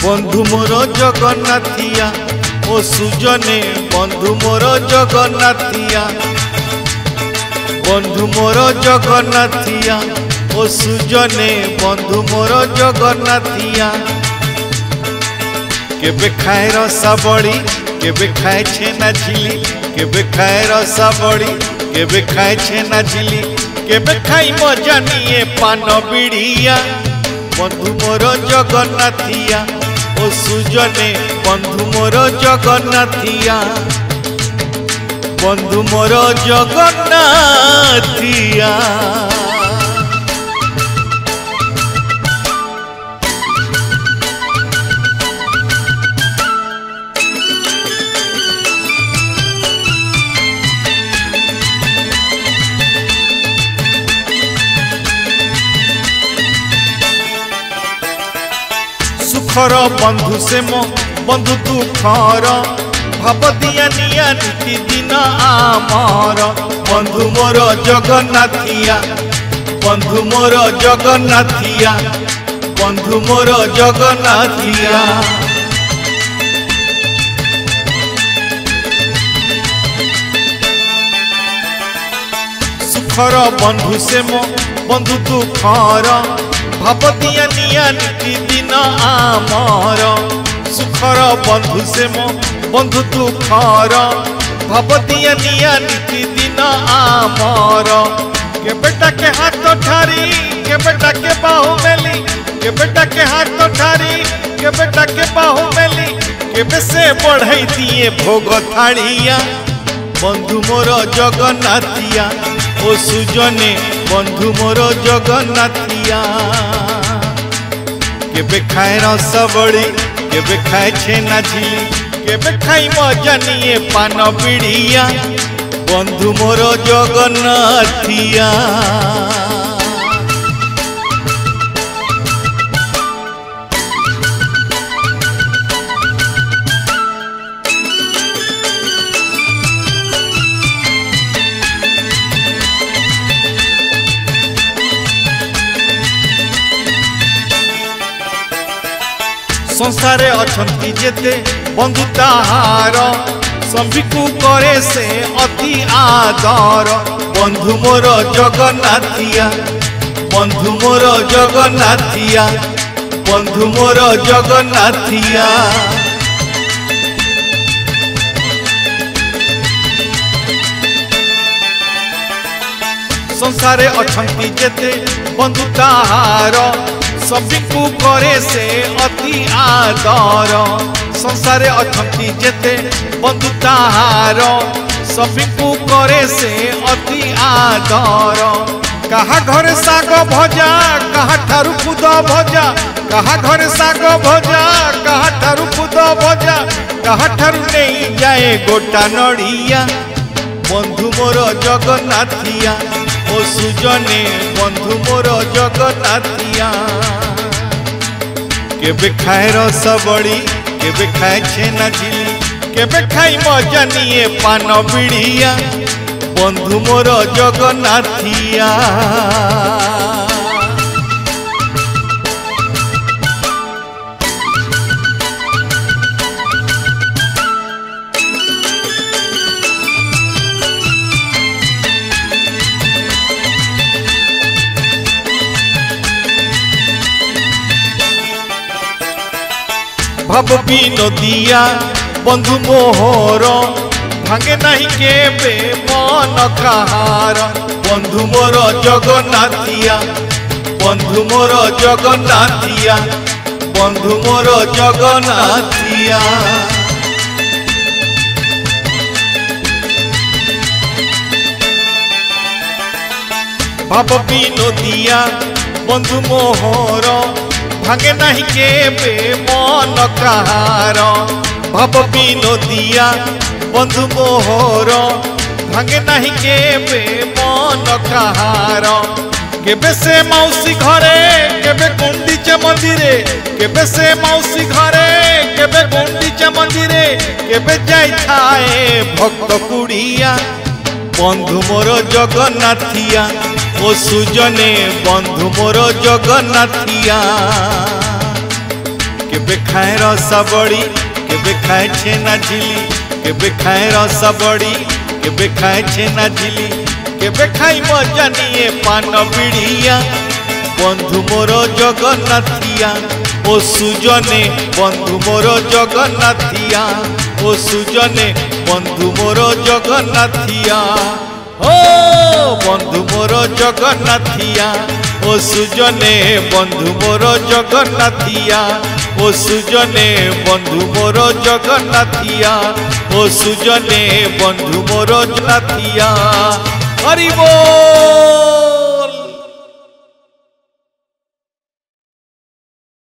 बंधु मोर जगन्नाथिया ओ सुजने बंधु मोर जगन्नाथिया बंधु मोर जगन्नाथिया ओ सुजने बंधु मोर जगन्नाथिया केबे खाए रसा बड़ी केबे खाए छेना झिली केबे खाए रसा बड़ी केबे खाए छेना झिली केबे खाई मजा निये पान बिड़िया बंधु मोर जगन्नाथिया ओ सुजने बंधु मोर जगन्नाथिया बंधु मोर जगन्नाथिया। सुखर बंधु से मो बंधु दुखर भाव दिया निया नीति दिन आमर बंधु मोर जगन्नाथिया बंधु मोर जगन्नाथिया बंधु मोर जगन्नाथिया। सुखर बंधु से मो बंधु दुखर भाव दिया निया नीति दिन आमर सुखर बंधु से मो बंधु दुखर भाव दिया निया नीति दिन आमर के बेटा के हाथ ठारी के बेटा के बाहु मेली के बेटा के हाथ ठारी के बेटा के बाहु मेली के से बढ़ाई दिए भोग थाड़िया बंधु मोर जगन्नाथिया ओ सुजने बंधु मोर जगन्नाथिया केबे खाए रस बड़ी केबे खाए छेना झिली केबे खाई मजा निये पान बिड़िया बंधु मोर जगन्नाथिया। संसारे अछंती जेते बंधु ताहार संबिकु करे से अति आदर बंधु मोर जगन्नाथिया बंधु मोर जगन्नाथिया बंधु मोर जगन्नाथिया। संसारे अछंती जेते बंधु ताहार सबको करे से अति आदर संसारे अछंती जेते बंधु ताहार सबको करे से अति आदर कहा घर साग भजा कहा ठारू खुद भजा कहा घर साग भजा कहा ठारू खुद भजा कहा ठारू नहीं जाए गोटा नड़िया बंधु मोर जगन्नाथिया ओ सुजने बंधु मोर जगन्नाथिया केबे खाए रस बड़ी केबे खाए छेना झिली केबे खाई मजा निये पान बिड़िया बंधु मोर जगन्नाथिया। भाव विनोदिया बंधु मोहर भांगे नहीं केबे मन कहार बंधु मोर जगन्नाथिया बंधु मोर जगन्नाथिया बंधु मोर जगन्नाथिया। भाव विनोदिया बंधु मोहर भांगे नहीं केबे मन कहार भाव विनोदिया बंधु मोहर भांगे नहीं केबे मन कहार केबे से मौसी घरे केबे गुंडीचा मंदिरे केबे से मौसी घरे केबे गुंडीचा मंदिरे केबे जाई थाए भक्त कुड़िया बंधु मोर जगन्नाथिया ओ सुजने बंधु मोर जगन्नाथिया केबे खाए रसबड़ी केबे खाए छेना झिली केबे खाए रसबड़ी केबे खाए छेना झिली केबे खाई मजा निये पान बिड़िया बंधु मोर जगन्नाथिया ओ सुजने बंधु मोर जगन्नाथिया ओ सुजने बंधु मोर जगन्नाथिया ओ बंधु मोर जगन्नाथिया ओ सुजने बंधु मोर जगन्नाथिया ओ सुजने बंधु मोर जगन्नाथिया ओ सुजने बंधु मोर जगन्नाथिया हरि बोल।